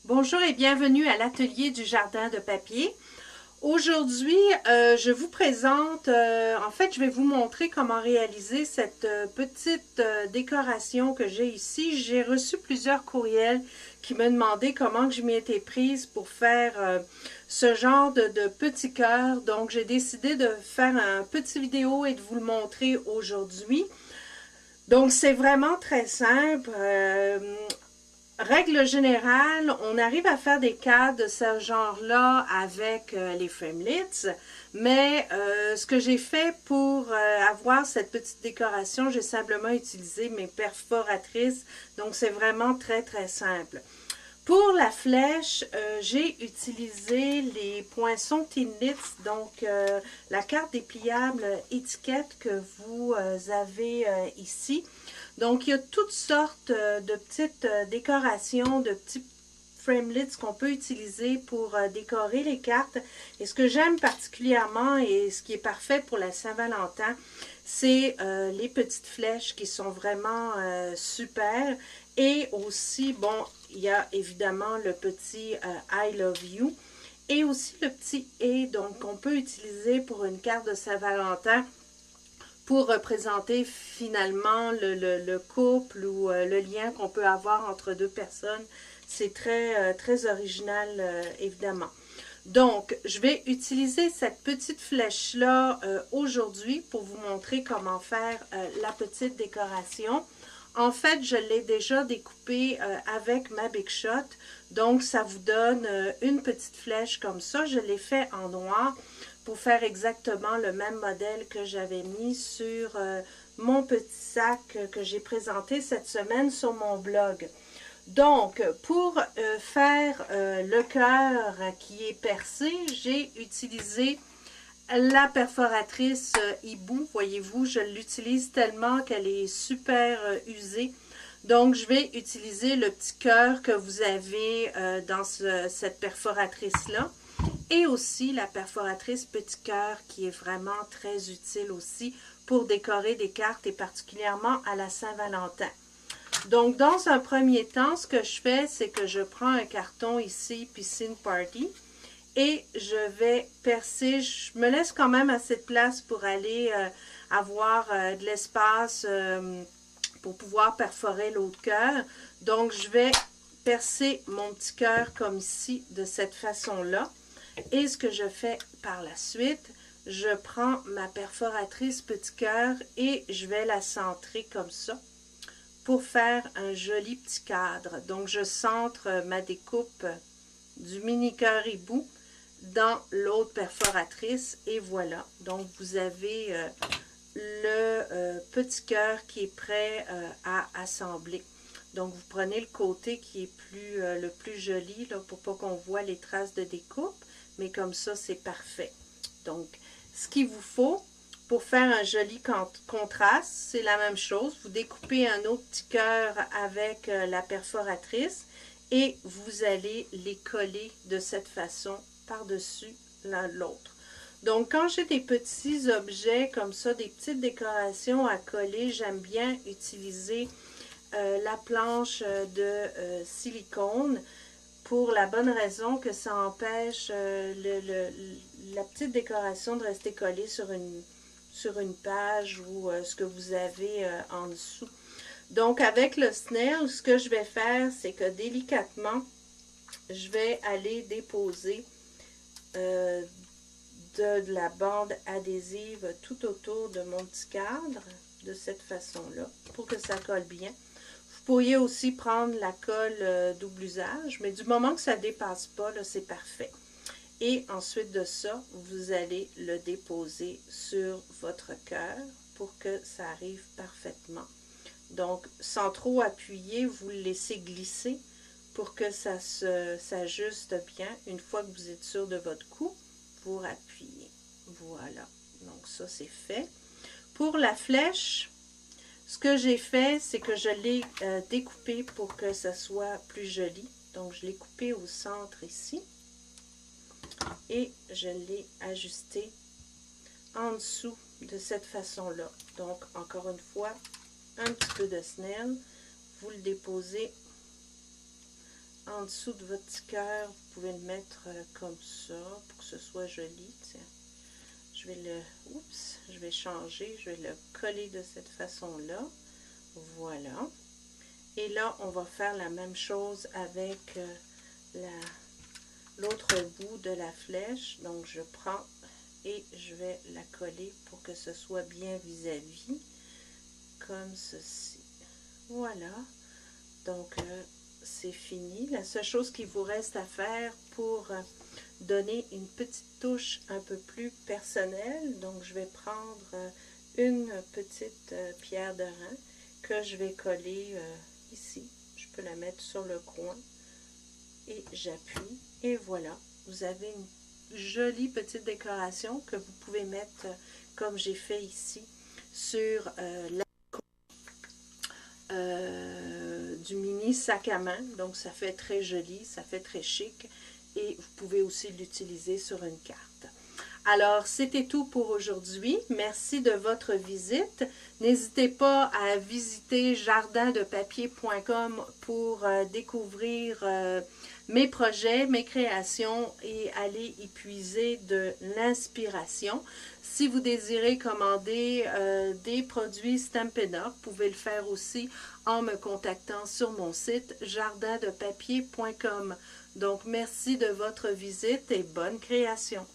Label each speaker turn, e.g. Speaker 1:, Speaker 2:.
Speaker 1: Bonjour et bienvenue à l'atelier du jardin de papier. Aujourd'hui, je vous présente, en fait, je vais vous montrer comment réaliser cette petite décoration que j'ai ici. J'ai reçu plusieurs courriels qui me demandaient comment que je m'y étais prise pour faire ce genre de petit cœur. Donc, j'ai décidé de faire un petit vidéo et de vous le montrer aujourd'hui. Donc, c'est vraiment très simple. Règle générale, on arrive à faire des cadres de ce genre-là avec les Framelits, mais ce que j'ai fait pour avoir cette petite décoration, j'ai simplement utilisé mes perforatrices, donc c'est vraiment très très simple. Pour la flèche, j'ai utilisé les poinçons Teenlits, donc la carte dépliable étiquette que vous avez ici. Donc, il y a toutes sortes de petites décorations, de petits framelits qu'on peut utiliser pour décorer les cartes. Et ce que j'aime particulièrement et ce qui est parfait pour la Saint-Valentin, c'est les petites flèches qui sont vraiment super. Et aussi, bon, il y a évidemment le petit I love you et aussi le petit et, donc on peut utiliser pour une carte de Saint-Valentin pour représenter finalement le couple ou le lien qu'on peut avoir entre deux personnes. C'est très original, évidemment. Donc, je vais utiliser cette petite flèche-là aujourd'hui pour vous montrer comment faire la petite décoration. En fait, je l'ai déjà découpée avec ma Big Shot. Donc, ça vous donne une petite flèche comme ça. Je l'ai fait en noir pour faire exactement le même modèle que j'avais mis sur mon petit sac que j'ai présenté cette semaine sur mon blog. Donc, pour faire le cœur qui est percé, j'ai utilisé la perforatrice hibou. Voyez-vous, je l'utilise tellement qu'elle est super usée. Donc, je vais utiliser le petit cœur que vous avez dans cette perforatrice-là. Et aussi la perforatrice petit cœur qui est vraiment très utile aussi pour décorer des cartes et particulièrement à la Saint-Valentin. Donc, dans un premier temps, ce que je fais, c'est que je prends un carton ici, Piscine Party, et je vais percer. Je me laisse quand même assez de place pour aller avoir de l'espace pour pouvoir perforer l'autre cœur. Donc, je vais percer mon petit cœur comme ici, de cette façon-là. Et ce que je fais par la suite, je prends ma perforatrice petit cœur et je vais la centrer comme ça pour faire un joli petit cadre. Donc, je centre ma découpe du mini cœur hibou dans l'autre perforatrice et voilà. Donc, vous avez le petit cœur qui est prêt à assembler. Donc, vous prenez le côté qui est le plus joli là, pour pas qu'on voit les traces de découpe. Mais comme ça, c'est parfait. Donc, ce qu'il vous faut pour faire un joli contraste, c'est la même chose. Vous découpez un autre petit cœur avec la perforatrice et vous allez les coller de cette façon par-dessus l'un l'autre. Donc, quand j'ai des petits objets comme ça, des petites décorations à coller, j'aime bien utiliser la planche de silicone pour la bonne raison que ça empêche la petite décoration de rester collée sur une page ou ce que vous avez en dessous. Donc, avec le snail, ce que je vais faire, c'est que délicatement, je vais aller déposer de la bande adhésive tout autour de mon petit cadre, de cette façon-là, pour que ça colle bien. Vous pourriez aussi prendre la colle double usage, mais du moment que ça ne dépasse pas, c'est parfait. Et ensuite de ça, vous allez le déposer sur votre cœur pour que ça arrive parfaitement. Donc, sans trop appuyer, vous le laissez glisser pour que ça s'ajuste bien. Une fois que vous êtes sûr de votre coup, vous appuyez. Voilà. Donc, ça, c'est fait. Pour la flèche, ce que j'ai fait, c'est que je l'ai découpé pour que ça soit plus joli. Donc, je l'ai coupé au centre ici. Et je l'ai ajusté en dessous de cette façon-là. Donc, encore une fois, un petit peu de snail. Vous le déposez en dessous de votre petit cœur, vous pouvez le mettre comme ça pour que ce soit joli. Tiens. Je vais je vais changer, je vais le coller de cette façon-là. Voilà. Et là, on va faire la même chose avec l'autre bout de la flèche. Donc, je prends et je vais la coller pour que ce soit bien vis-à-vis, comme ceci. Voilà. Donc, c'est fini. La seule chose qu'il vous reste à faire pour donner une petite touche un peu plus personnelle, donc je vais prendre une petite pierre de rein que je vais coller ici. Je peux la mettre sur le coin et j'appuie et voilà, vous avez une jolie petite décoration que vous pouvez mettre comme j'ai fait ici sur du mini sac à main. Donc ça fait très joli, ça fait très chic et vous pouvez aussi l'utiliser sur une carte. Alors, c'était tout pour aujourd'hui. Merci de votre visite. N'hésitez pas à visiter jardindepapier.com pour découvrir mes projets, mes créations et aller y puiser de l'inspiration. Si vous désirez commander des produits Stampin' Up, vous pouvez le faire aussi en me contactant sur mon site jardindepapier.com. Donc, merci de votre visite et bonne création.